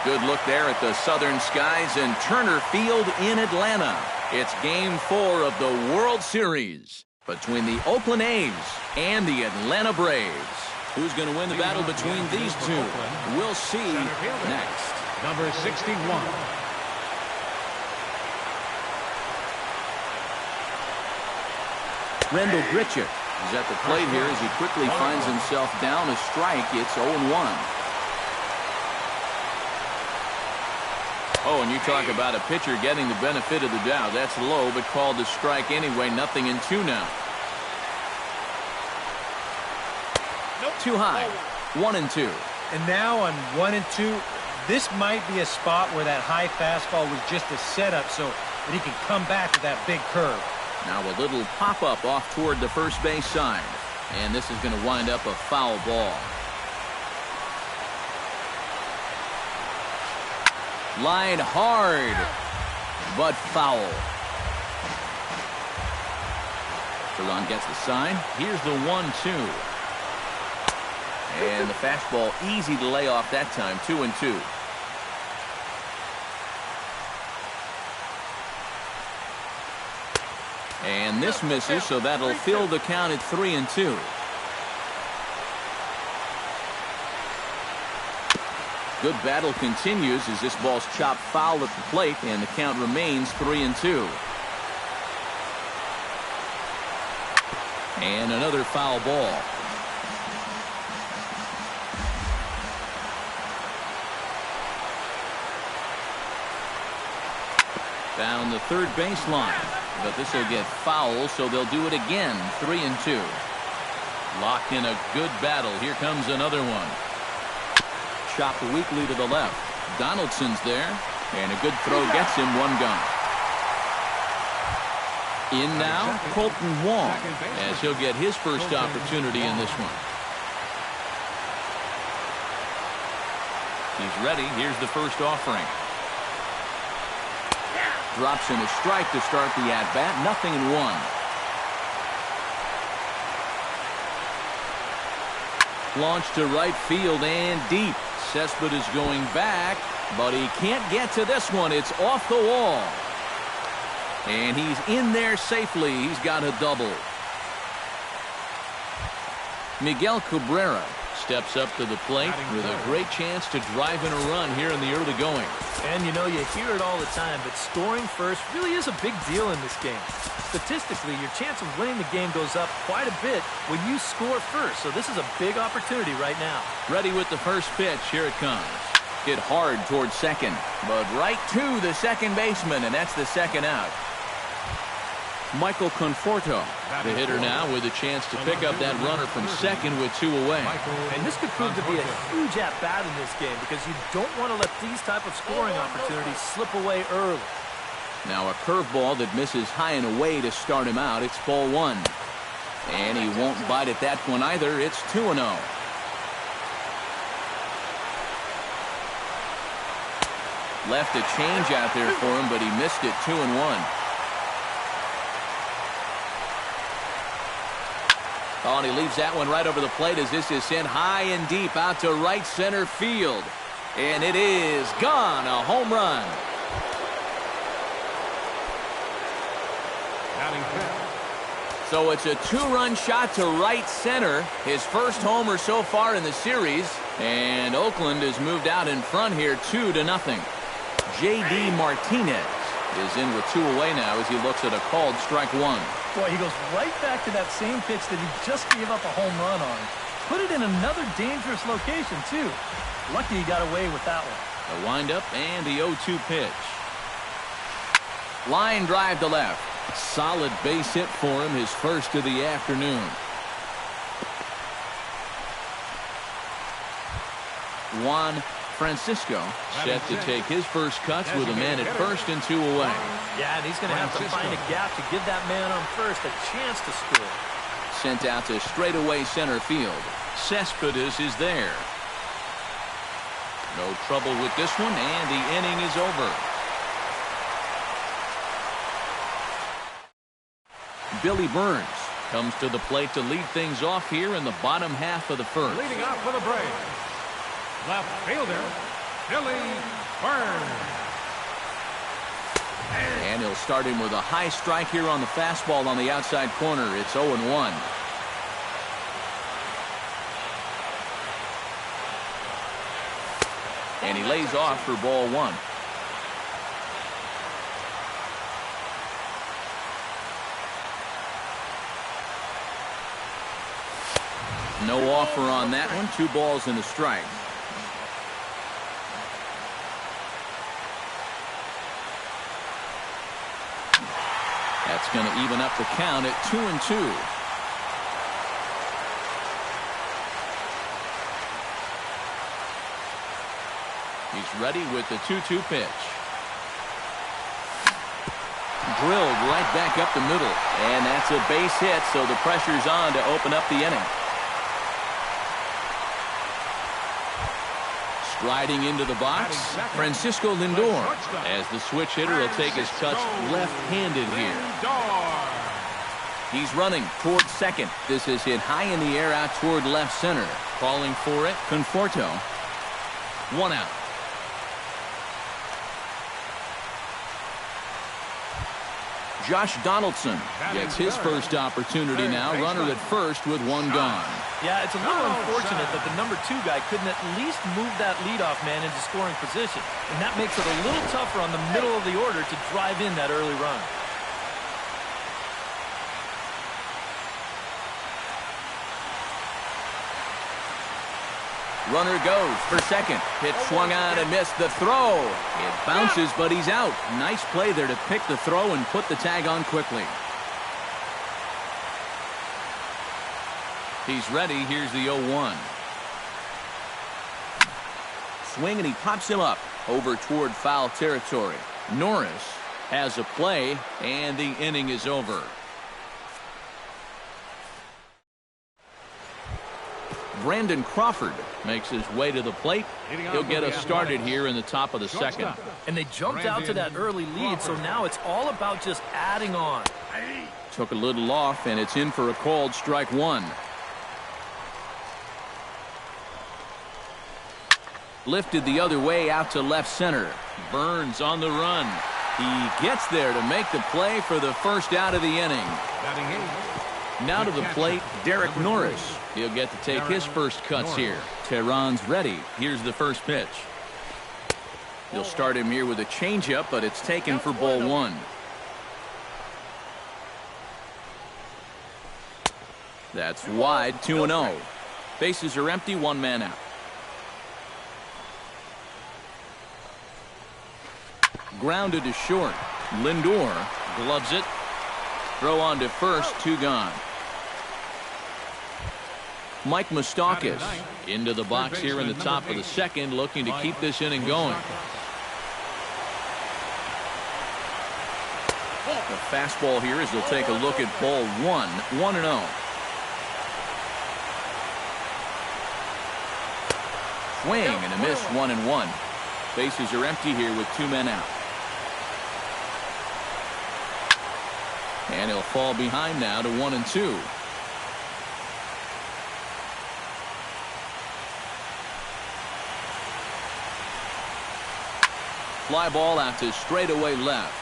Good look there at the southern skies in Turner Field in Atlanta. It's Game 4 of the World Series between the Oakland A's and the Atlanta Braves. Who's going to win the battle between these two? We'll see next. Number 61. Rendell Grichuk is at the plate here as he quickly finds himself down a strike. It's 0-1. Oh, and you talk about a pitcher getting the benefit of the doubt. That's low, but called a strike anyway. 0-2 now. Too high. 1-2. And now on 1-2, this might be a spot where that high fastball was just a setup so that he can come back with that big curve. Now a little pop-up off toward the first base side. And this is going to wind up a foul ball. Line hard, but foul. Ferran gets the sign. Here's the 1-2. And the fastball easy to lay off that time. 2-2. And this misses, so that'll fill the count at 3-2. Good battle continues as this ball's chopped foul at the plate, and the count remains 3-2. And another foul ball. Down the third baseline, but this will get foul, so they'll do it again. 3-2. Locked in a good battle. Here comes another one. Chopped weakly to the left. Donaldson's there, and a good throw gets him. One gone. In now, Colton Wong, as he'll get his first opportunity in this one. He's ready. Here's the first offering. Drops in a strike to start the at-bat. 0-1. Launched to right field and deep. Cespedes going back, but he can't get to this one. It's off the wall. And he's in there safely. He's got a double. Miguel Cabrera steps up to the plate with a great chance to drive in a run here in the early going. And you know, you hear it all the time, but scoring first really is a big deal in this game. Statistically, your chance of winning the game goes up quite a bit when you score first. So this is a big opportunity right now. Ready with the first pitch. Here it comes. Hit hard towards second, but right to the second baseman, and that's the second out. Michael Conforto, the hitter now, with a chance to pick up that runner from second with 2 away. And this could prove to be a huge at-bat in this game because you don't want to let these type of scoring opportunities slip away early. Now a curveball that misses high and away to start him out. It's ball 1. And he won't bite at that one either. It's 2-0. Left a change out there for him, but he missed it. 2-1. Oh, and he leaves that one right over the plate as this is sent high and deep out to right center field. And it is gone. A home run. So it's a 2-run shot to right center. His first homer so far in the series. And Oakland has moved out in front here 2-0. J.D. Martinez is in with 2 away now as he looks at a called strike 1. Boy, he goes right back to that same pitch that he just gave up a home run on. Put it in another dangerous location, too. Lucky he got away with that one. The windup and the 0-2 pitch. Line drive to left. Solid base hit for him, his first of the afternoon. Juan Francisco set to take his first cuts with a man at first and 2 away. Yeah, and he's going to have to find a gap to give that man on first a chance to score. Sent out to straightaway center field. Cespedes is there. No trouble with this one, and the inning is over. Billy Burns comes to the plate to lead things off here in the bottom half of the first. Leading off for the Braves, left fielder, And he'll start him with a high strike here on the fastball on the outside corner. It's 0-1. And he lays off for ball one. No offer on that one. 2 balls and a strike. That's going to even up the count at 2-2. He's ready with the 2-2 pitch. Drilled right back up the middle. And that's a base hit, so the pressure's on to open up the inning. Striding into the box, Francisco Lindor. As the switch hitter will take his cuts left-handed here. He's running toward second. This is hit high in the air out toward left center. Calling for it, Conforto. 1 out. Josh Donaldson gets his first opportunity now. Runner at first with 1 gone. Yeah, it's a little unfortunate that the number 2 guy couldn't at least move that leadoff man into scoring position. And that makes it a little tougher on the middle of the order to drive in that early run. Runner goes for second. Pitch swung on and missed the throw. It bounces, but he's out. Nice play there to pick the throw and put the tag on quickly. He's ready. Here's the 0-1. Swing, and he pops him up over toward foul territory. Norris has a play, and the inning is over. Brandon Crawford makes his way to the plate. He'll get us started here in the top of the second. And they jumped out to that early lead, so now it's all about just adding on. Took a little off, and it's in for a called strike 1. Lifted the other way out to left center. Burns on the run. He gets there to make the play for the first out of the inning. Now to the plate, Derek Norris. He'll get to take his first cuts here. Tehran's ready. Here's the first pitch. He'll start him here with a changeup, but it's taken for ball 1. That's wide, 2-0. Bases are empty, 1 man out. Grounded to short. Lindor gloves it. Throw on to first, 2 gone. Mike Moustakas into the box here in the top of the second, looking to keep this inning going. The fastball here as they'll take a look at ball 1, 1-0. Swing and a miss, 1-1. Bases are empty here with 2 men out. And he'll fall behind now to 1-2. Fly ball out to straightaway left.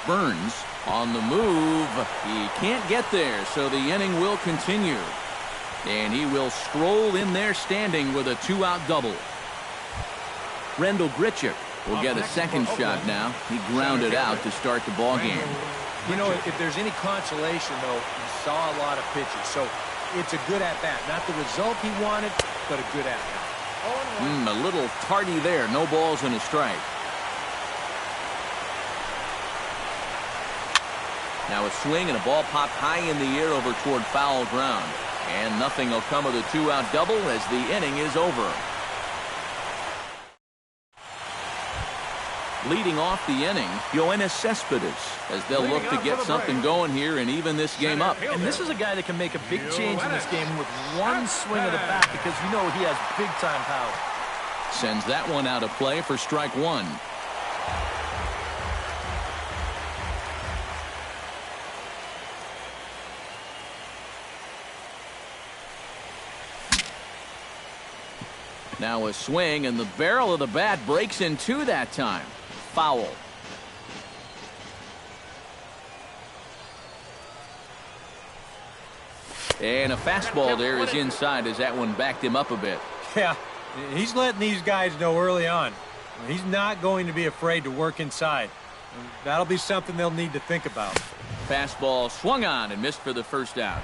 Burns on the move. He can't get there, so the inning will continue. And he will stroll in there standing with a 2-out double. Rendell Grichuk will get a second shot now. He grounded out to start the ball game. You know, if there's any consolation, though, he saw a lot of pitches. So it's a good at-bat. Not the result he wanted, but a good at-bat. A little tardy there. No balls and a strike. Now a swing and a ball popped high in the air over toward foul ground. And nothing will come of the 2-out double as the inning is over. Leading off the inning, Yoenis Cespedes, as they'll look to get something going here and even this game up. And this is a guy that can make a big change in this game with one swing of the bat because you know he has big-time power. Sends that one out of play for strike 1. Now a swing, and the barrel of the bat breaks in two that time. Foul. And a fastball there is inside as that one backed him up a bit. Yeah, he's letting these guys know early on. He's not going to be afraid to work inside. That'll be something they'll need to think about. Fastball swung on and missed for the first out.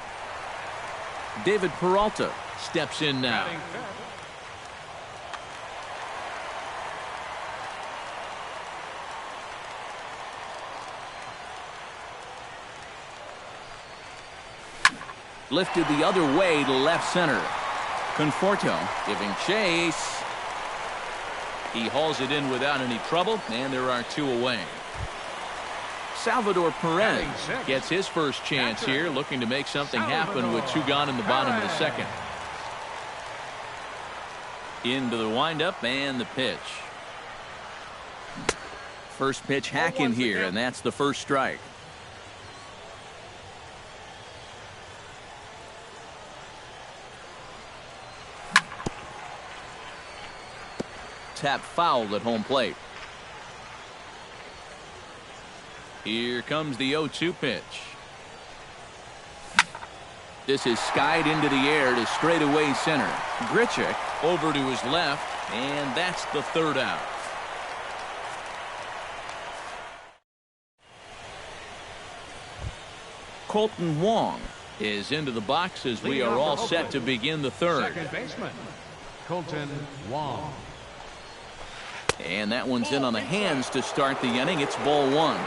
David Peralta steps in now. Lifted the other way to left center. Conforto giving chase. He hauls it in without any trouble, and there are two away. Salvador Perez gets his first chance here, looking to make something happen with two gone in the bottom of the second. Into the windup and the pitch. First pitch hack in here, and that's the first strike. Tap fouled at home plate. Here comes the 0-2 pitch. This is skied into the air to straightaway center. Grichuk over to his left, and that's the third out. Colton Wong is into the box as we are all set to begin the third. Second baseman, Colton Wong. And that one's in on the hands to start the inning. It's ball one.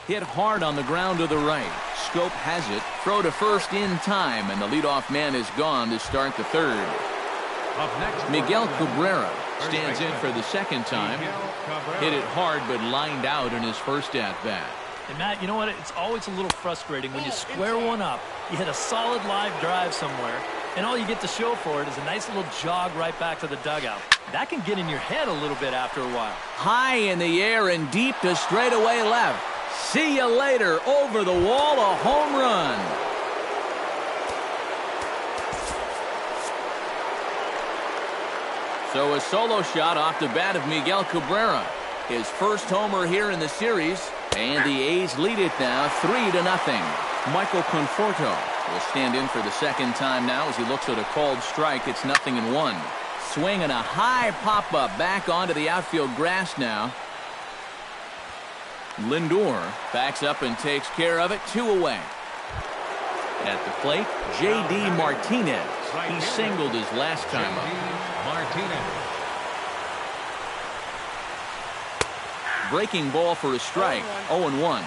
Hit hard on the ground to the right. Scholt has it. Throw to first in time, and the leadoff man is gone to start the third. Up next, Miguel Cabrera stands in for the second time. Hit it hard, but lined out in his first at-bat. And Matt, you know what? It's always a little frustrating when you square one up, you hit a solid live drive somewhere, and all you get to show for it is a nice little jog right back to the dugout. That can get in your head a little bit after a while. High in the air and deep to straightaway left. See you later. Over the wall, a home run. So a solo shot off the bat of Miguel Cabrera. His first homer here in the series. And the A's lead it now 3-0. Michael Conforto will stand in for the second time now as he looks at a called strike. It's 0-1. Swing and a high pop-up back onto the outfield grass now. Lindor backs up and takes care of it. 2 away. At the plate, J.D. Martinez. He singled his last time up. Martinez. Breaking ball for a strike. 0-1.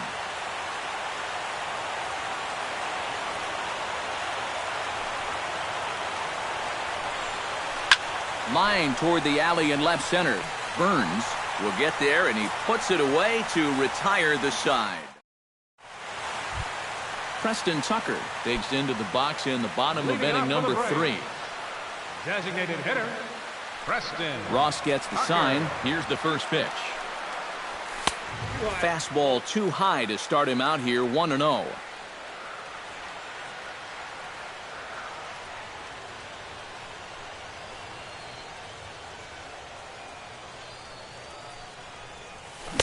Line toward the alley in left center. Burns will get there, and he puts it away to retire the side. Preston Tucker digs into the box in the bottom of inning number 3. Designated hitter, Preston. Ross gets the sign. Here's the first pitch. Fastball too high to start him out here. 1-0.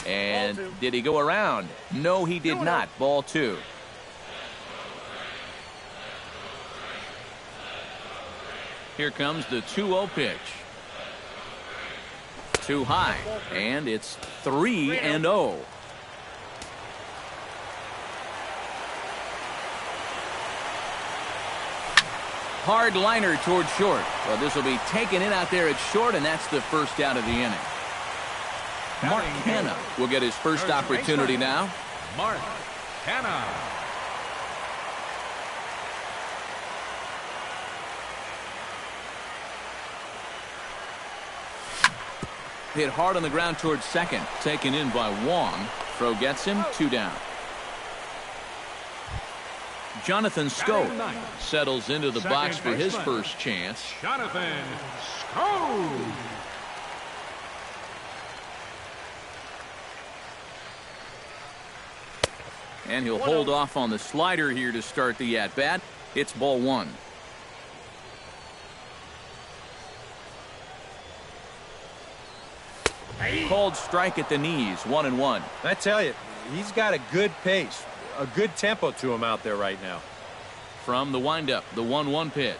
And did he go around? No, he did not. Ball 2. Here comes the 2-0 pitch. Too high, and it's 3-0. Hard liner toward short. Well, this will be taken in out there at short, and that's the first out of the inning. Mark Hanna will get his first opportunity now. Mark Hanna. Hit hard on the ground towards second. Taken in by Wong. Throw gets him. 2 down. Jonathan Scholt settles into the box for his first chance. Jonathan Scholt. And he'll hold off on the slider here to start the at-bat. It's ball one. Called strike at the knees, 1-1. I tell you, he's got a good pace, a good tempo to him out there right now. From the windup, the 1-1 pitch.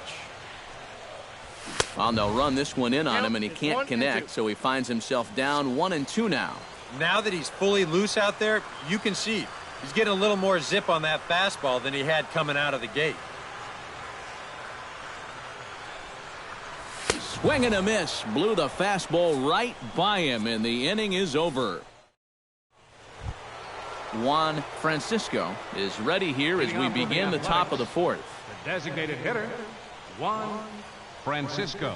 Well, they'll run this one in on him, and he can't connect, so he finds himself down 1-2 now. Now that he's fully loose out there, you can see he's getting a little more zip on that fastball than he had coming out of the gate. Swing and a miss. Blew the fastball right by him, and the inning is over. Juan Francisco is ready here as we begin the top of the fourth. The designated hitter, Juan Francisco.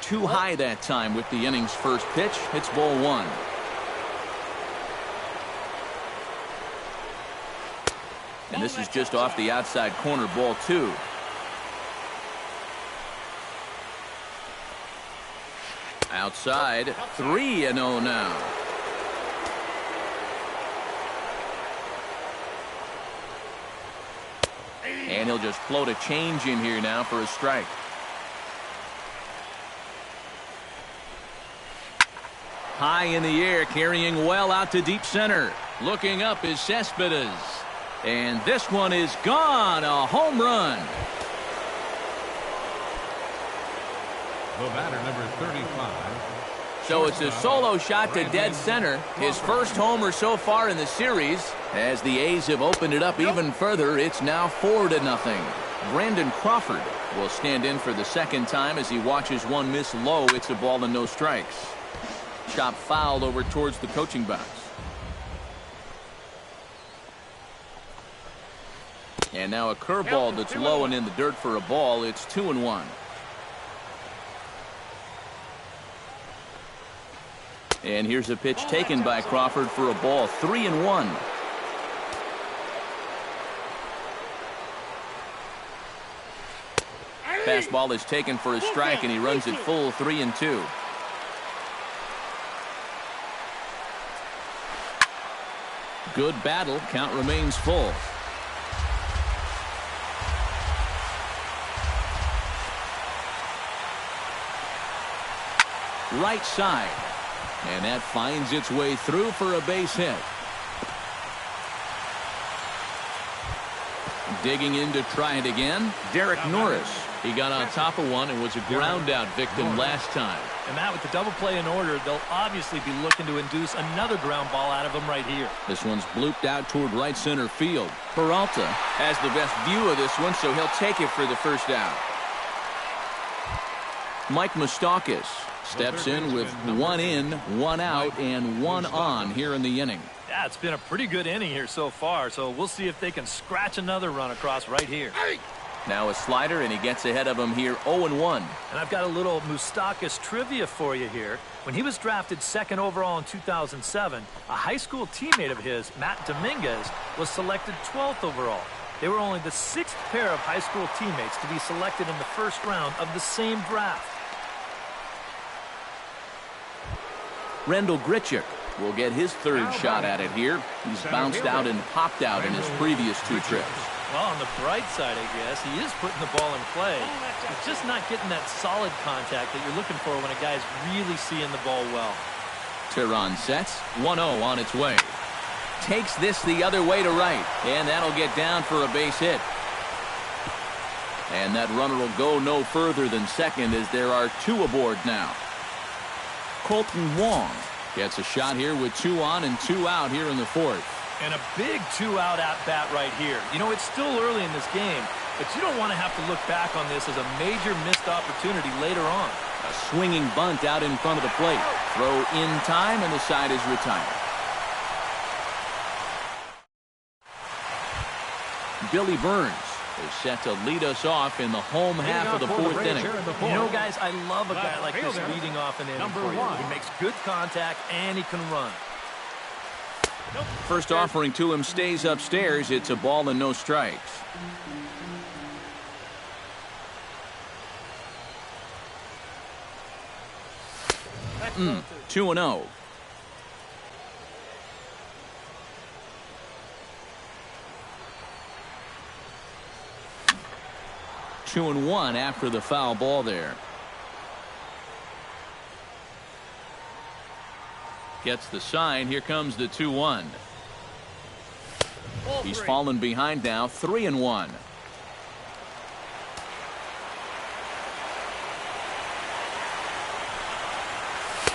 Too high that time with the inning's first pitch. It's ball one. And this is just off the outside corner, ball two. Outside, 3-0 now. And he'll just float a change in here now for a strike. High in the air, carrying well out to deep center. Looking up is Cespedes. And this one is gone. A home run. The batter, number 35. So it's a solo shot to dead center. His first homer so far in the series. As the A's have opened it up even further, it's now 4-0. Brandon Crawford will stand in for the second time as he watches one miss low. It's a ball and no strikes. Chop fouled over towards the coaching box. And now a curveball that's low and in the dirt for a ball. It's 2-1. And here's a pitch taken by Crawford for a ball. 3-1. Fastball is taken for a strike, and he runs it full. 3-2. Good battle. Count remains full. Right side. And that finds its way through for a base hit. Digging in to try it again, Derek Norris. He got on top of one and was a ground out victim last time. And Matt, with the double play in order, they'll obviously be looking to induce another ground ball out of him right here. This one's blooped out toward right center field. Peralta has the best view of this one, so he'll take it for the first out. Mike Moustakas steps in with 1 in, 1 out, and 1 on here in the inning. Yeah, it's been a pretty good inning here so far, so we'll see if they can scratch another run across right here. Now a slider, and he gets ahead of him here, 0-1. And I've got a little Moustakas trivia for you here. When he was drafted 2nd overall in 2007, a high school teammate of his, Matt Dominguez, was selected 12th overall. They were only the 6th pair of high school teammates to be selected in the first round of the same draft. Rendell Grichuk will get his third shot at it here. He's bounced out and popped out in his previous 2 trips. Well, on the bright side, I guess, he is putting the ball in play. He's just not getting that solid contact that you're looking for when a guy's really seeing the ball well. Tehran sets, 1-0 on its way. Takes this the other way to right, and that'll get down for a base hit. And that runner will go no further than second as there are 2 aboard now. Colton Wong gets a shot here with 2 on and 2 out here in the 4th. And a big 2-out at-bat right here. You know, it's still early in this game, but you don't want to have to look back on this as a major missed opportunity later on. A swinging bunt out in front of the plate. Throw in time, and the side is retired. Billy Burns is set to lead us off in the home half of the 4th inning. You know, guys, I love a guy like this leading off an inning for you. He makes good contact, and he can run. First offering to him stays upstairs. It's a ball and no strikes. Mm, 2-0. 2-1 after the foul ball there. Gets the sign. Here comes the 2-1. He's fallen behind now, 3-1.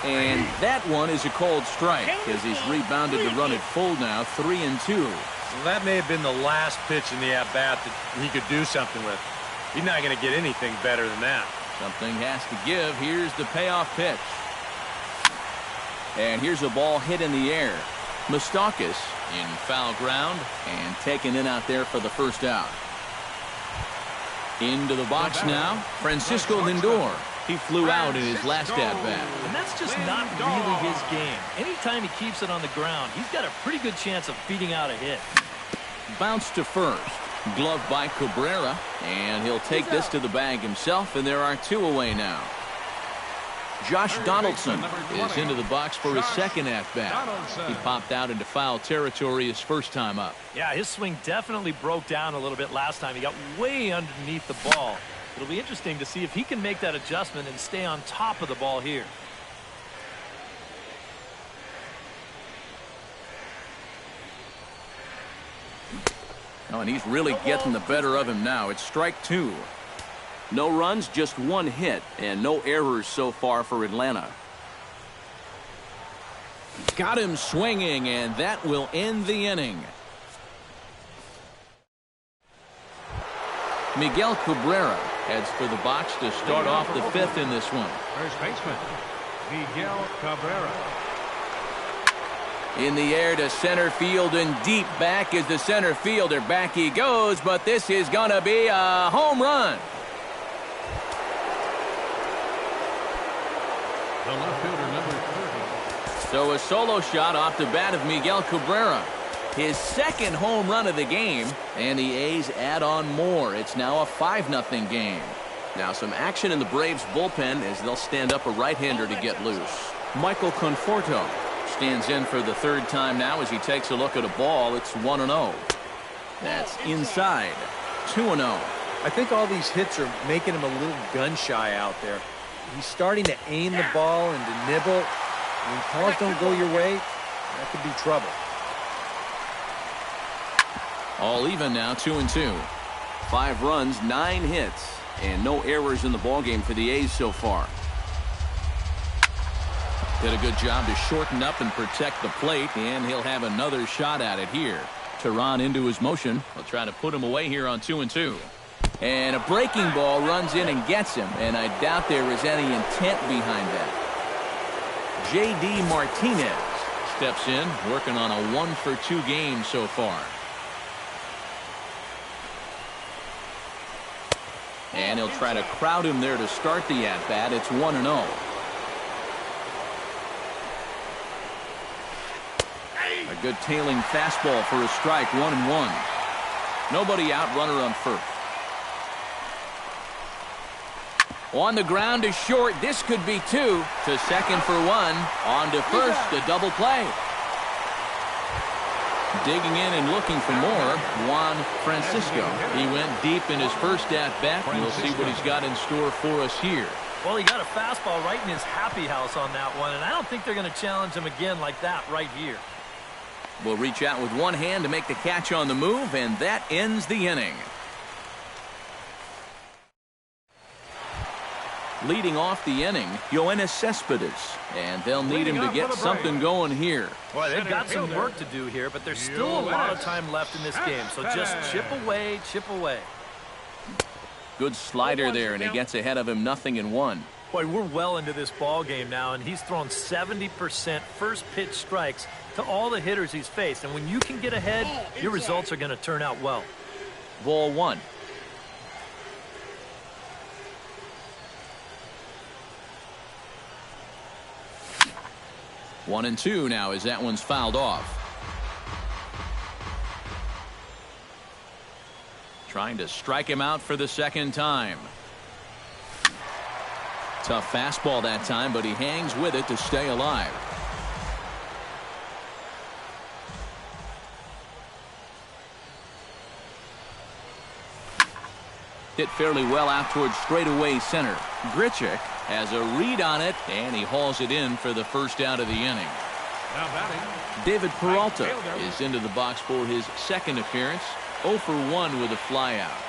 And that one is a cold strike as he's rebounded to run it full now, 3-2. Well, that may have been the last pitch in the at-bat that he could do something with. He's not going to get anything better than that. Something has to give. Here's the payoff pitch. And here's a ball hit in the air. Moustakas in foul ground and taken in out there for the first out. Into the box now, Francisco Lindor. He flew out in his last at-bat. And that's just not really his game. Anytime he keeps it on the ground, he's got a pretty good chance of beating out a hit. Bounce to first. Gloved by Cabrera. And he'll take this to the bag himself, and there are 2 away now. Josh Donaldson is into the box for his second at-bat. He popped out into foul territory his first time up. Yeah, his swing definitely broke down a little bit last time. He got way underneath the ball. It'll be interesting to see if he can make that adjustment and stay on top of the ball here. Oh, and he's really getting the better of him now. It's strike 2. No runs, just 1 hit, and no errors so far for Atlanta. Got him swinging, and that will end the inning. Miguel Cabrera heads for the box to start off the 5th in this one. First baseman, Miguel Cabrera. In the air to center field, and deep back is the center fielder. Back he goes, but this is going to be a home run. The left fielder, number 30. So a solo shot off the bat of Miguel Cabrera. His second home run of the game, and the A's add on more. It's now a 5-0 game. Now some action in the Braves bullpen as they'll stand up a right-hander to get loose. Michael Conforto stands in for the 3rd time now as he takes a look at a ball. It's 1-0. That's inside. 2-0. I think all these hits are making him a little gun-shy out there. He's starting to aim the ball and to nibble. When calls don't go your way, that could be trouble. All even now, 2-2. 5 runs, 9 hits, and no errors in the ballgame for the A's so far. Did a good job to shorten up and protect the plate, and he'll have another shot at it here. Tehran into his motion. He'll try to put him away here on 2-2. And a breaking ball runs in and gets him, and I doubt there is any intent behind that. J.D. Martinez steps in, working on a 1-for-2 game so far. And he'll try to crowd him there to start the at-bat. It's 1-0. A good tailing fastball for a strike, 1-1. Nobody out, runner on first. On the ground to short. This could be 2. To second for 1. On to first, a double play. Digging in and looking for more, Juan Francisco. He went deep in his first at-bat, and we'll see what he's got in store for us here. Well, he got a fastball right in his happy house on that one, and I don't think they're going to challenge him again like that right here. Will reach out with one hand to make the catch on the move, and that ends the inning. Leading off the inning, Yoenis Cespedes, and they'll need him to get something going here. Boy, they've got some work to do here, but there's still a lot of time left in this game, so just chip away, chip away. Good slider there, and he gets ahead of him, 0-1. Boy, we're well into this ball game now, and he's thrown 70% first pitch strikes to all the hitters he's faced, and when you can get ahead, your results are going to turn out well. Ball 1. One and 2 now as that one's fouled off. Trying to strike him out for the second time. Tough fastball that time, but he hangs with it to stay alive. Hit fairly well out towards straightaway center. Grichuk has a read on it, and he hauls it in for the first out of the inning. Now batting, David Peralta is into the box for his second appearance. 0 for 1 with a flyout.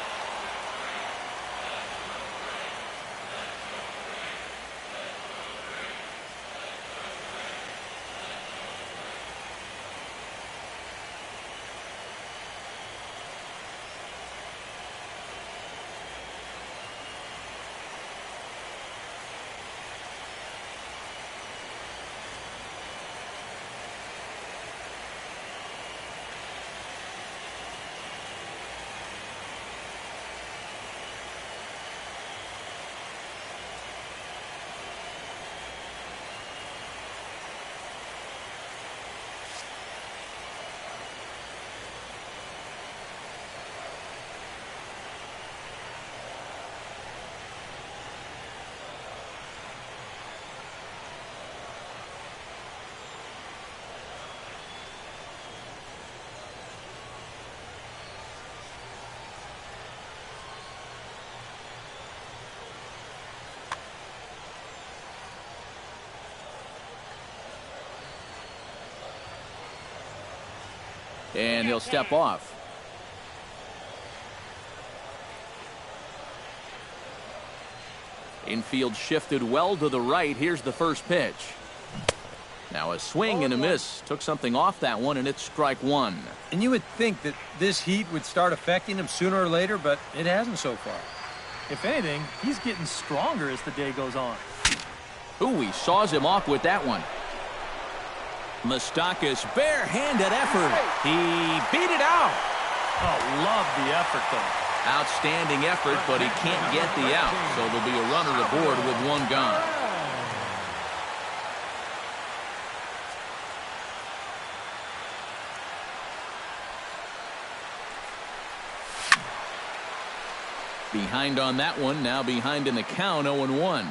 And he'll step off. Infield shifted well to the right. Here's the first pitch. Now a swing and a miss. Took something off that one, and it's strike one. And you would think that this heat would start affecting him sooner or later, but it hasn't so far. If anything, he's getting stronger as the day goes on. Ooh, he saws him off with that one. Moustakas barehanded effort. He beat it out. Oh, love the effort, though. Outstanding effort, but he can't get the out. So there'll be a runner aboard with one gone. Behind on that one, now behind in the count, 0-1.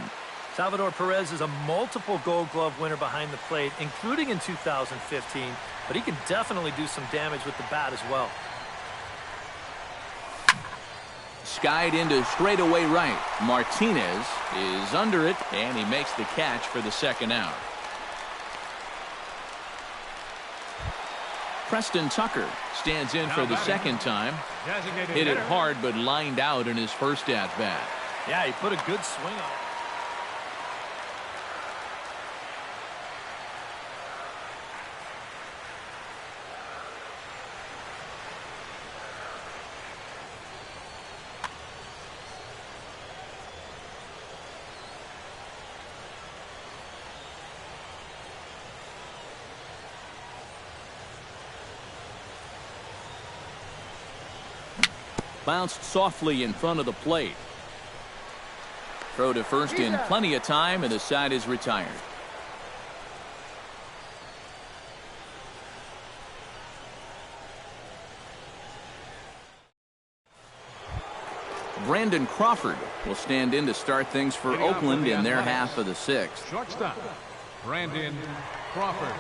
Salvador Perez is a multiple Gold Glove winner behind the plate, including in 2015, but he can definitely do some damage with the bat as well. Skied into straightaway right. Martinez is under it, and he makes the catch for the second out. Preston Tucker stands in for the second time. Hit it hard, but lined out in his first at-bat. Yeah, he put a good swing on it. Bounced softly in front of the plate. Throw to first in plenty of time, and the side is retired. Brandon Crawford will stand in to start things for Oakland in their half of the sixth. Shortstop, Brandon Crawford.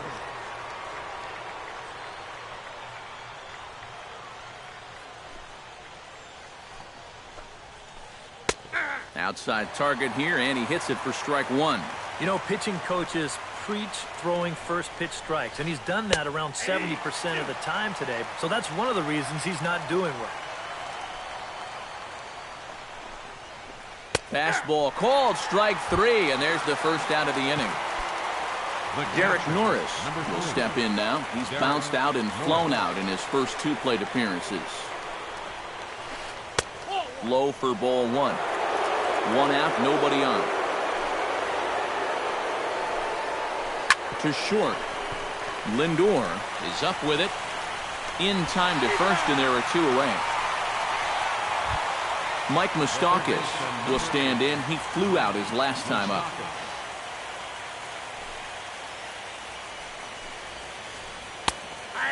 Outside target here, and he hits it for strike one. You know, pitching coaches preach throwing first pitch strikes, and he's done that around 70% of the time today. So that's one of the reasons he's not doing well. Fastball called, strike three, and there's the first out of the inning. Derek Norris will step in now. He's bounced out and flown out in his first two plate appearances. Low for ball one. One out, nobody on. To short. Lindor is up with it. In time to first, and there are two away. Mike Moustakas will stand in. He flew out his last time up.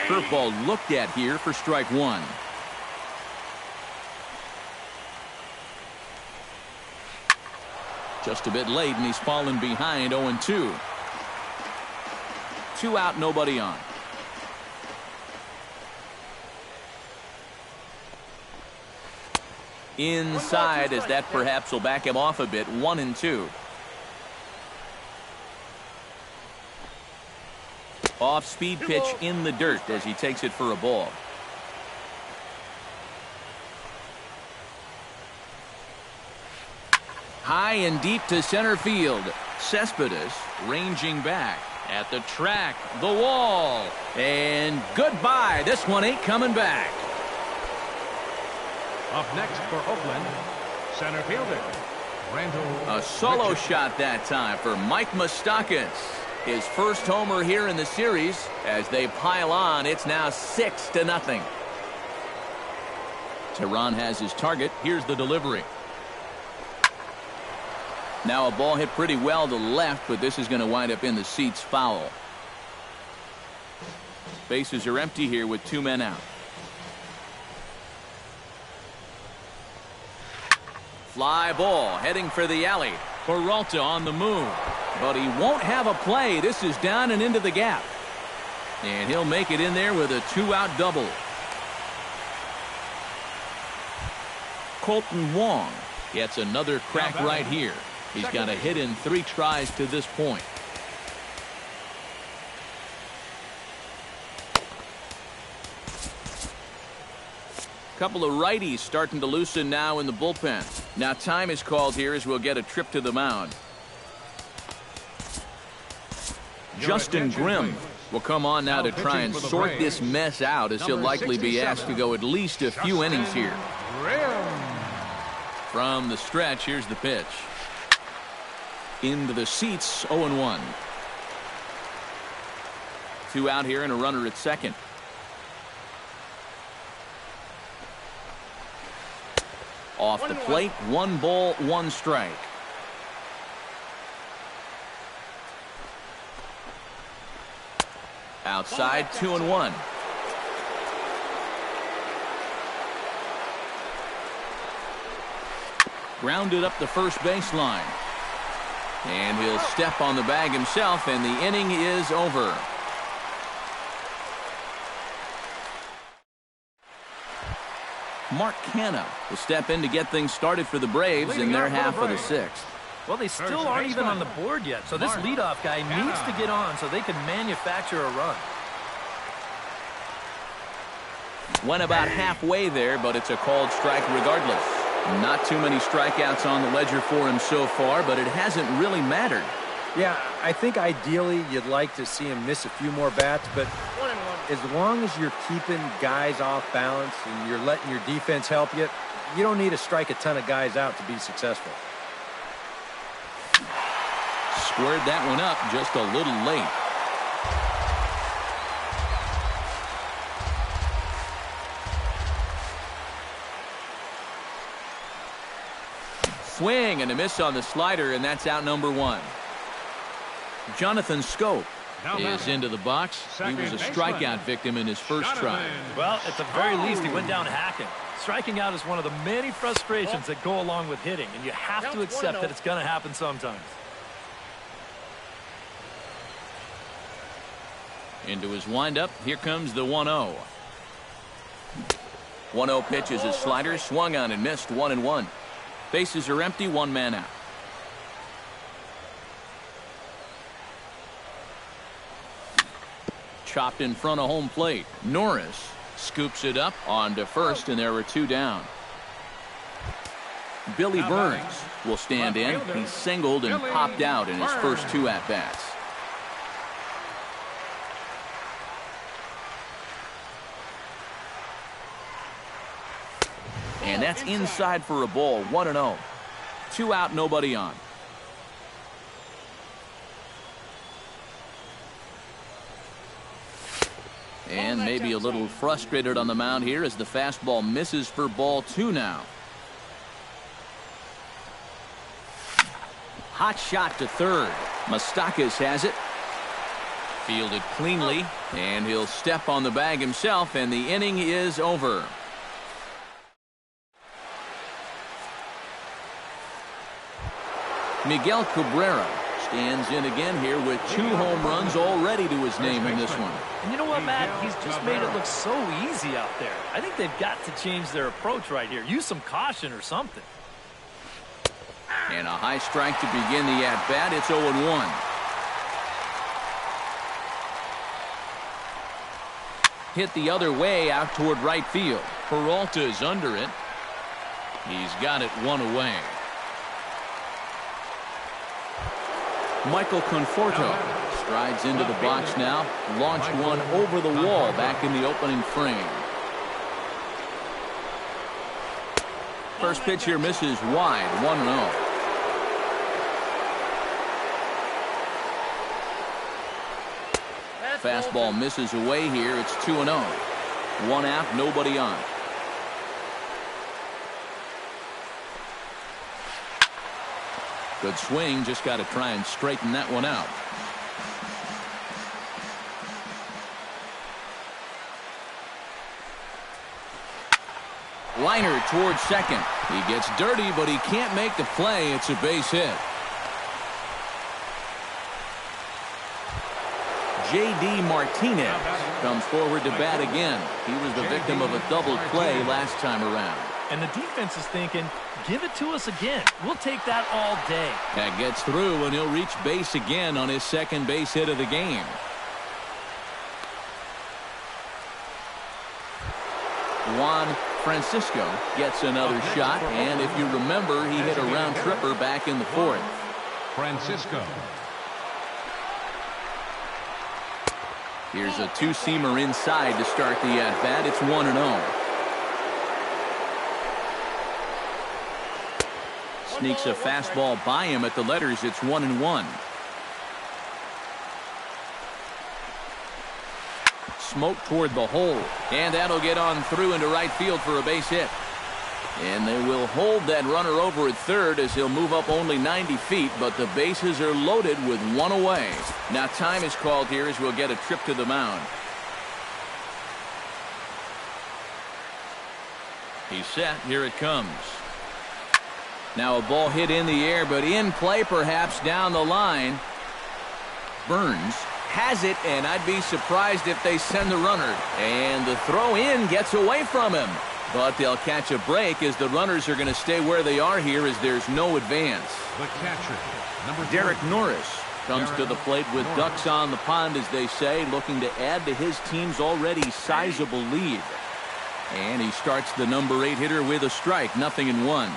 Curveball looked at here for strike one. Just a bit late, and he's fallen behind 0-2. Two out, nobody on. inside, as that perhaps will back him off a bit. 1-2. Off-speed pitch in the dirt as he takes it for a ball. High and deep to center field. Cespedes ranging back at the track, the wall, and goodbye. This one ain't coming back. Up next for Oakland, center fielder, Randall. A solo shot that time for Mike Moustakas. His first homer here in the series. As they pile on, it's now 6-0. Tehran has his target. Here's the delivery. Now a ball hit pretty well to left, but this is going to wind up in the seats, foul. Bases are empty here with 2 men out. Fly ball heading for the alley. Peralta on the move, but he won't have a play. This is down and into the gap, and he'll make it in there with a 2-out double. Colton Wong gets another crack right here. He's got a hit in 3 tries to this point. Couple of righties starting to loosen now in the bullpen. Now time is called here as we'll get a trip to the mound. Justin Grimm will come on now to try and sort this mess out, as he'll likely be asked to go at least a few innings here. From the stretch, here's the pitch. Into the seats, 0-1. 2 out here and a runner at second. Off the plate, 1 ball, 1 strike. Outside, 2-1. Grounded up the first baseline. And he'll step on the bag himself, and the inning is over. Mark Canha will step in to get things started for the Braves in their half of the 6th. Well, they still aren't even on the board yet, so this leadoff guy needs to get on so they can manufacture a run. Went about halfway there, but it's a called strike regardless. Not too many strikeouts on the ledger for him so far, but it hasn't really mattered. Yeah, I think ideally you'd like to see him miss a few more bats, but as long as you're keeping guys off balance and you're letting your defense help you, you don't need to strike a ton of guys out to be successful. Squared that one up just a little late. Swing and a miss on the slider, and that's out number 1. Jonathan Scholt is into the box. He was a strikeout victim in his first try. Well, at the very least, he went down hacking. Striking out is one of the many frustrations that go along with hitting, and you have to accept that it's going to happen sometimes. Into his windup, here comes the 1-0. 1-0 pitch is his slider, swung on and missed, 1-1. Bases are empty, 1 man out. Chopped in front of home plate. Norris scoops it up onto first, and there are 2 down. Billy Burns will stand in. He singled and popped out in his first 2 at-bats. And that's inside for a ball, 1-0. 2 out, nobody on. And maybe a little frustrated on the mound here as the fastball misses for ball 2 now. Hot shot to third. Moustakas has it. Fielded cleanly, and he'll step on the bag himself, and the inning is over. Miguel Cabrera Stands in again here with 2 home runs already to his name in this one. And you know what, Matt? He's just made it look so easy out there. I think they've got to change their approach right here. Use some caution or something. And a high strike to begin the at-bat. It's 0-1. Hit the other way out toward right field. Peralta's under it. He's got it 1 away. Michael Conforto strides into the box now. Launched one over the wall back in the opening frame. First pitch here misses wide. 1-0. Fastball misses away here. It's 2-0. 1 out, nobody on. Good swing, just got to try and straighten that one out. Liner towards second. He gets dirty, but he can't make the play. It's a base hit. J.D. Martinez comes forward to bat again. He was the victim of a double play last time around. And the defense is thinking, give it to us again. We'll take that all day. That gets through, and he'll reach base again on his second base hit of the game. Juan Francisco gets another shot, and if you remember, he hit a round tripper back in the 4th. Francisco. Here's a 2-seamer inside to start the at-bat. It's 1-0. Sneaks a fastball by him at the letters. It's 1-1. Smoke toward the hole, and that'll get on through into right field for a base hit. And they will hold that runner over at third as he'll move up only 90 feet, but the bases are loaded with 1 away. Now time is called here as we'll get a trip to the mound. He's set. Here it comes. Now a ball hit in the air, but in play perhaps down the line. Burns has it, and I'd be surprised if they send the runner. And the throw in gets away from him. But they'll catch a break as the runners are going to stay where they are here as there's no advance. The catcher, number Derek Norris comes to the plate with ducks on the pond, as they say, looking to add to his team's already sizable lead. And he starts the number 8 hitter with a strike, 0-1.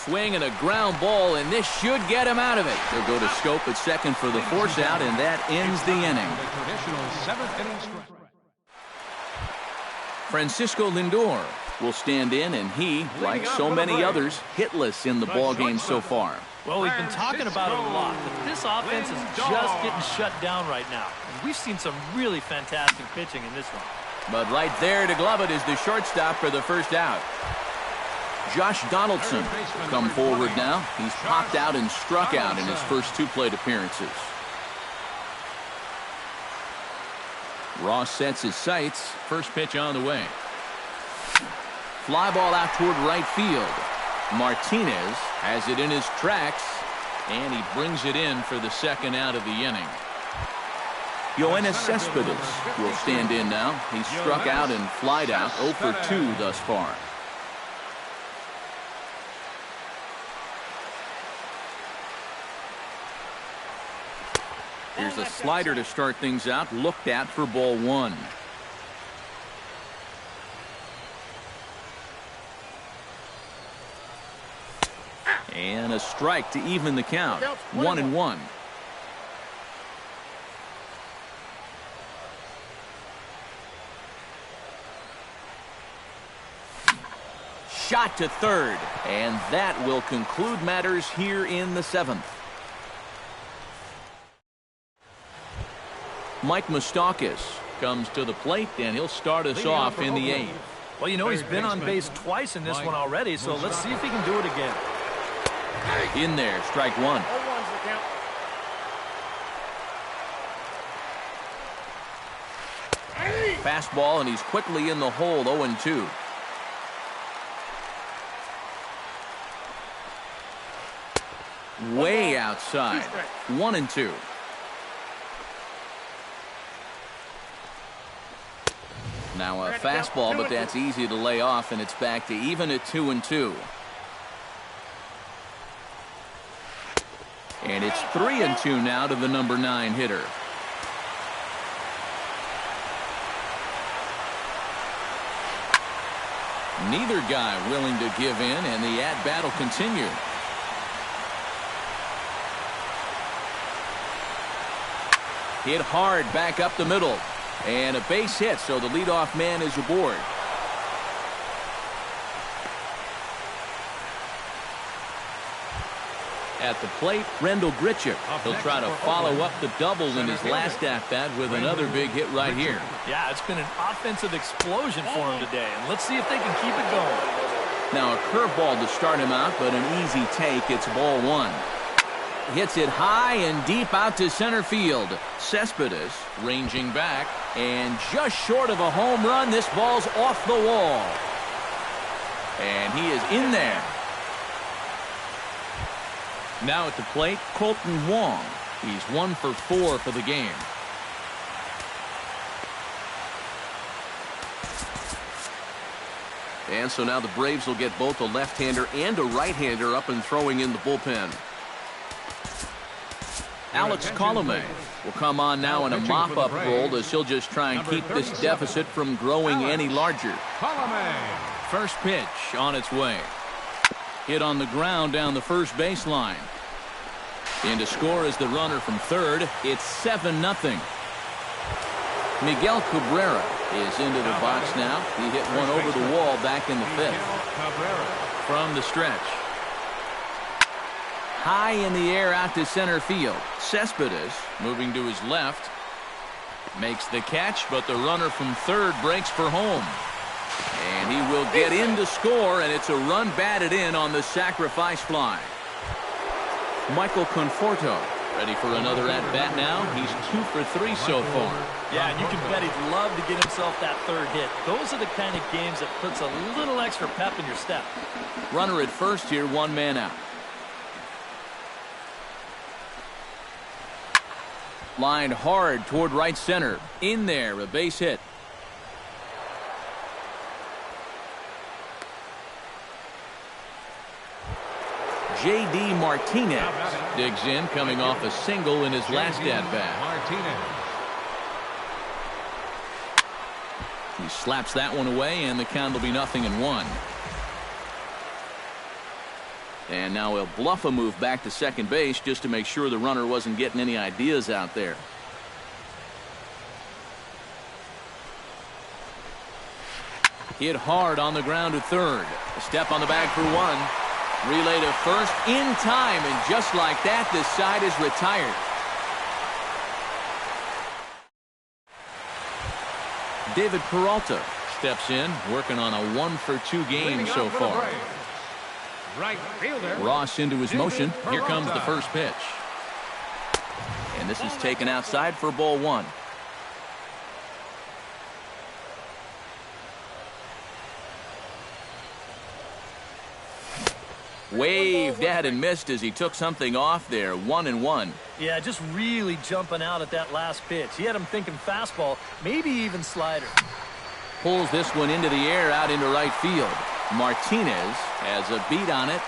Swing and a ground ball, and this should get him out of it. He'll go to Scholt at second for the force out, and that ends the inning. The traditional 7th inning strike. Francisco Lindor will stand in, and he, like so many others, hitless in the ballgame so far. Well, we've been talking about it a lot, but this offense is just getting shut down right now. And we've seen some really fantastic pitching in this one. But right there to glove it is the shortstop for the first out. Josh Donaldson come forward now. He's popped out and struck out in his first 2 plate appearances. Ross sets his sights. First pitch on the way. Fly ball out toward right field. Martinez has it in his tracks, and he brings it in for the second out of the inning. Yoenis Cespedes will stand in now. He's struck out and flied out 0 for 2 thus far. Here's a slider to start things out, looked at for ball 1. And a strike to even the count. 1-1. Shot to third, and that will conclude matters here in the 7th. Mike Moustakas comes to the plate, and he'll start us off in the 8th. Well, you know, he's been on base twice in this one already, so let's see if he can do it again. In there, strike 1. Fastball, and he's quickly in the hole, 0-2. way outside. 1-2. Now a fastball, but that's easy to lay off, and it's back to even at 2-2. And it's 3-2 now to the number 9 hitter. Neither guy willing to give in, and the at-bat will continue. Hit hard back up the middle. And a base hit, so the leadoff man is aboard. At the plate, Rendell Grichuk. He'll try to follow up the double in his last at-bat with another big hit right here. Yeah, it's been an offensive explosion for him today, and let's see if they can keep it going. Now a curveball to start him out, but an easy take. It's ball 1. Hits it high and deep out to center field. Cespedes ranging back, and just short of a home run, this ball's off the wall. And he is in there. Now at the plate, Colton Wong. He's 1 for 4 for the game. And so now the Braves will get both a left-hander and a right-hander up and throwing in the bullpen. Alex Colomé will come on now in a mop-up role as he'll just try and keep this deficit from growing any larger. First pitch on its way. Hit on the ground down the first baseline. In to score is the runner from third. It's 7-0. Miguel Cabrera is into the box now. He hit one over the wall back in the 5th. From the stretch. High in the air out to center field. Cespedes moving to his left. Makes the catch, but the runner from third breaks for home. And he will get in to score, and it's a run batted in on the sacrifice fly. Michael Conforto ready for another at-bat now. He's 2 for 3 so far. Yeah, and you can bet he'd love to get himself that third hit. Those are the kind of games that puts a little extra pep in your step. Runner at first here, 1 man out. Lined hard toward right center. In there, a base hit. J.D. Martinez digs in, coming off a single in his last at-bat. He slaps that one away, and the count will be 0-1. And now he'll bluff a move back to second base just to make sure the runner wasn't getting any ideas out there. Hit hard on the ground to third. A step on the bag for 1. Relay to first in time, and just like that, this side is retired. David Peralta steps in, working on a 1 for 2 game so far. Right fielder Ross into his motion. Here comes the first pitch. And this is taken outside for ball 1. Waved at and missed as he took something off there. 1-1. Yeah, just really jumping out at that last pitch. He had him thinking fastball, maybe even slider. Pulls this one into the air out into right field. Martinez has a beat on it.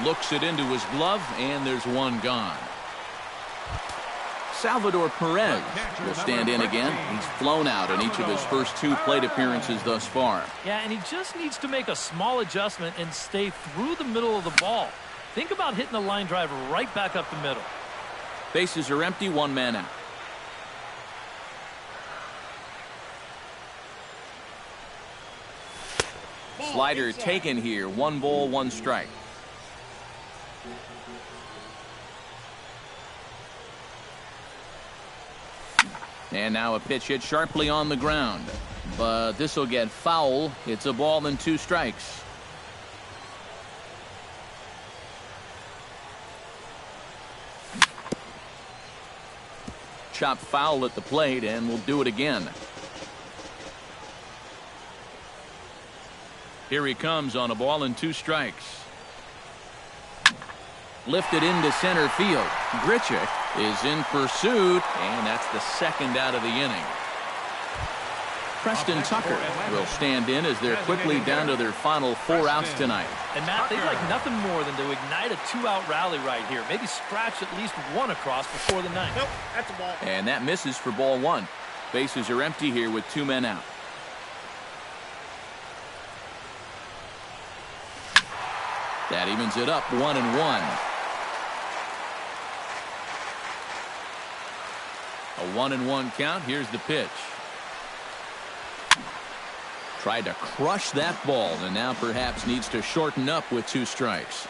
Looks it into his glove, and there's one gone. Salvador Perez will stand in again. He's flown out in each of his first 2 plate appearances thus far. Yeah, and he just needs to make a small adjustment and stay through the middle of the ball. Think about hitting a line drive right back up the middle. Bases are empty, 1 man out. Slider taken here. 1 ball, 1 strike. And now a pitch hit sharply on the ground. But this will get foul. It's a ball and 2 strikes. Chop foul at the plate, and we'll do it again. Here he comes on a ball and 2 strikes. Lifted into center field. Grichuk is in pursuit, and that's the second out of the inning. Preston Tucker will stand in as they're quickly down to their final 4 outs tonight. And Matt, they'd like nothing more than to ignite a 2-out rally right here. Maybe scratch at least one across before the ninth. Nope, that's a ball. And that misses for ball 1. Bases are empty here with 2 men out. That evens it up 1-1. A 1-1 count. Here's the pitch. Tried to crush that ball, and now perhaps needs to shorten up with 2 strikes.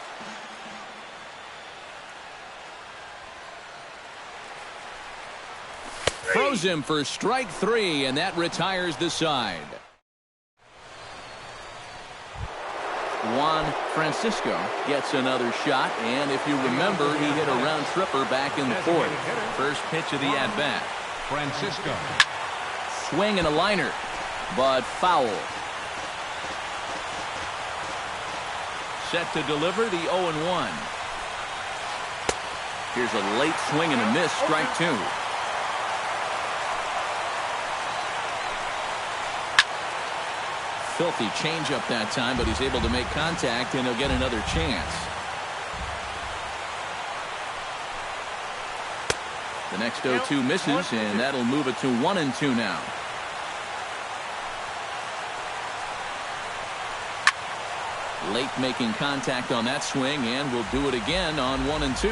Throws him for strike 3, and that retires the side. Juan Francisco gets another shot, and if you remember, he hit a round tripper back in the 4th. First pitch of the at-bat. Francisco. Swing and a liner, but foul. Set to deliver the 0-1. Here's a late swing and a miss, strike 2. Filthy changeup that time, but he's able to make contact, and he'll get another chance. The next 0-2 misses, and that'll move it to 1-2 now. Late making contact on that swing, and will do it again on 1-2.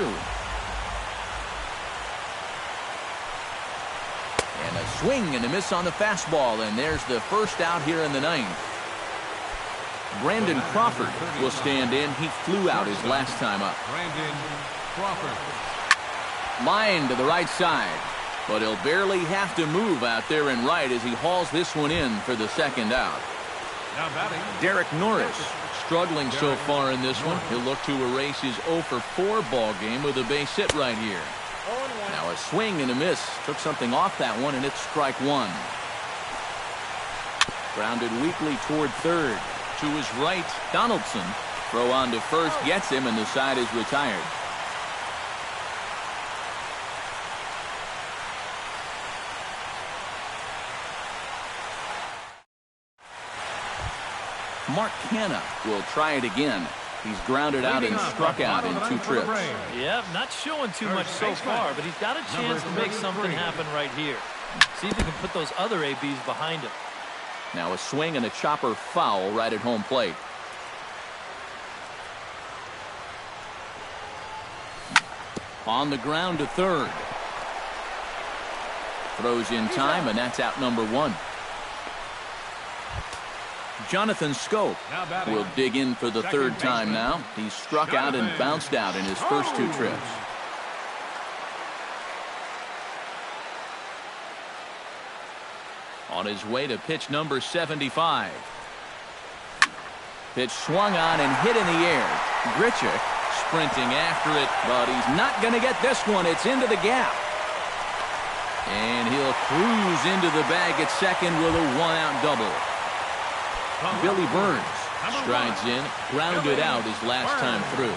And a swing and a miss on the fastball, and there's the first out here in the 9th. Brandon Crawford will stand in. He flew out his last time up. Brandon Crawford. Line to the right side, but he'll barely have to move out there in right as he hauls this one in for the second out. Now batting. Derek Norris struggling so far in this one. He'll look to erase his 0-for-4 ball game with a base hit right here. Now a swing and a miss. Took something off that one, and it's strike 1. Grounded weakly toward third. To his right, Donaldson. Throw on to first, gets him, and the side is retired. Mark Canha will try it again. He's grounded out and struck out in 2 trips. Yeah, not showing too much so far, but he's got a chance to make something happen right here. See if he can put those other ABs behind him. Now a swing and a chopper foul right at home plate. On the ground to third. Throws in time, and that's out number 1. Jonathan Scholt will dig in for the 3rd time now. He's struck out and bounced out in his first 2 trips. On his way to pitch number 75. Pitch swung on and hit in the air. Grichuk sprinting after it, but he's not going to get this one. It's into the gap. And he'll cruise into the bag at second with a 1-out double. Billy Burns strides in, grounded out his last time through.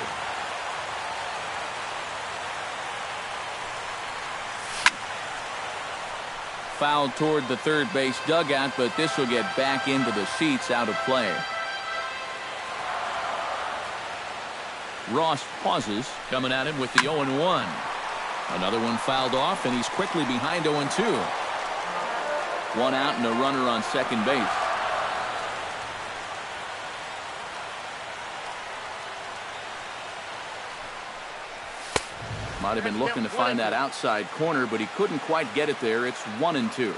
Fouled toward the third base dugout, but this will get back into the seats, out of play. Ross pauses, coming at him with the 0-1. Another one fouled off, and he's quickly behind 0-2. 1 out and a runner on second base. Might have been looking to find that outside corner, but he couldn't quite get it there. It's 1-2.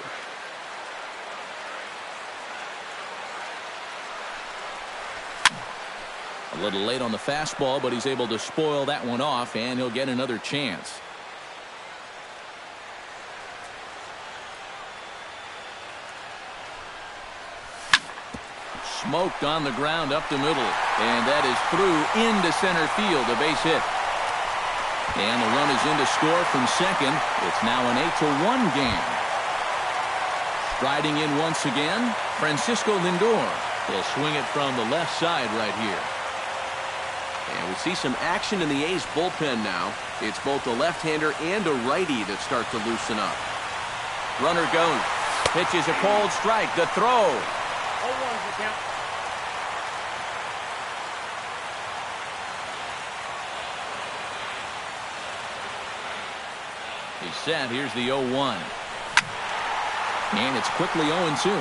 A little late on the fastball, but he's able to spoil that one off, and he'll get another chance. Smoked on the ground up the middle, and that is through into center field, a base hit. And the run is in to score from second. It's now an 8-1 game. Striding in once again, Francisco Lindor. He'll swing it from the left side right here. And we see some action in the A's bullpen now. It's both a left-hander and a righty that start to loosen up. Runner goes. Pitches a cold strike. The throw. 0-1's the count. He's set. Here's the 0-1. And it's quickly 0-2.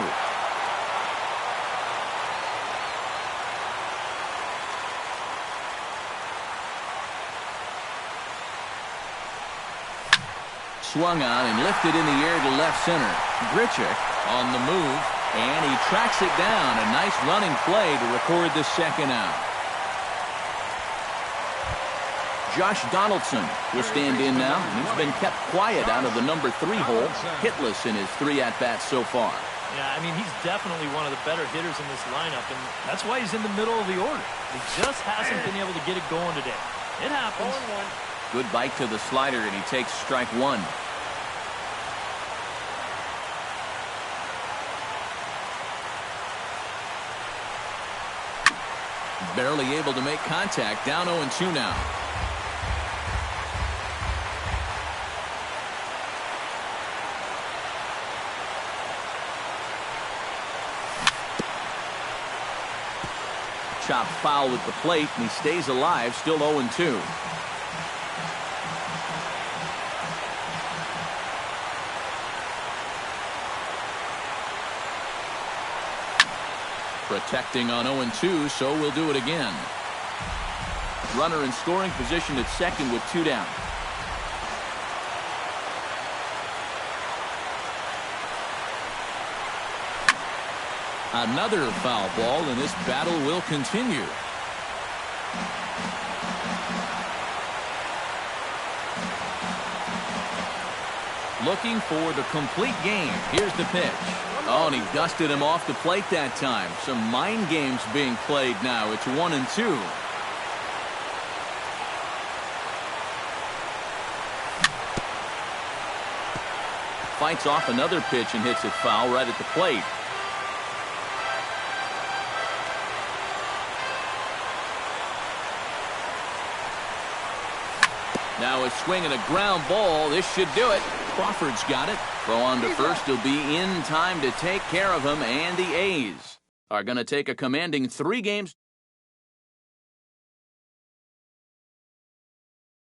Swung on and lifted in the air to left center. Grichuk on the move, and he tracks it down. A nice running play to record the second out. Josh Donaldson will stand in now. He's been kept quiet out of the number 3 hole, hitless in his 3 at-bats so far. Yeah, I mean, he's definitely one of the better hitters in this lineup, and that's why he's in the middle of the order. He just hasn't been able to get it going today. It happens. 0-1. Good bite to the slider, and he takes strike 1. Barely able to make contact. Down 0-2 now. Chopped foul with the plate, and he stays alive, still 0-2. Protecting on 0-2, so we'll do it again. Runner in scoring position at second with 2 down. Another foul ball, and this battle will continue. Looking for the complete game. Here's the pitch. Oh, and he dusted him off the plate that time. Some mind games being played now. It's 1-2. Fights off another pitch and hits it foul right at the plate. Now a swing and a ground ball. This should do it. Crawford's got it. Throw on to first. He'll be in time to take care of him, and the A's are going to take a commanding 3 games.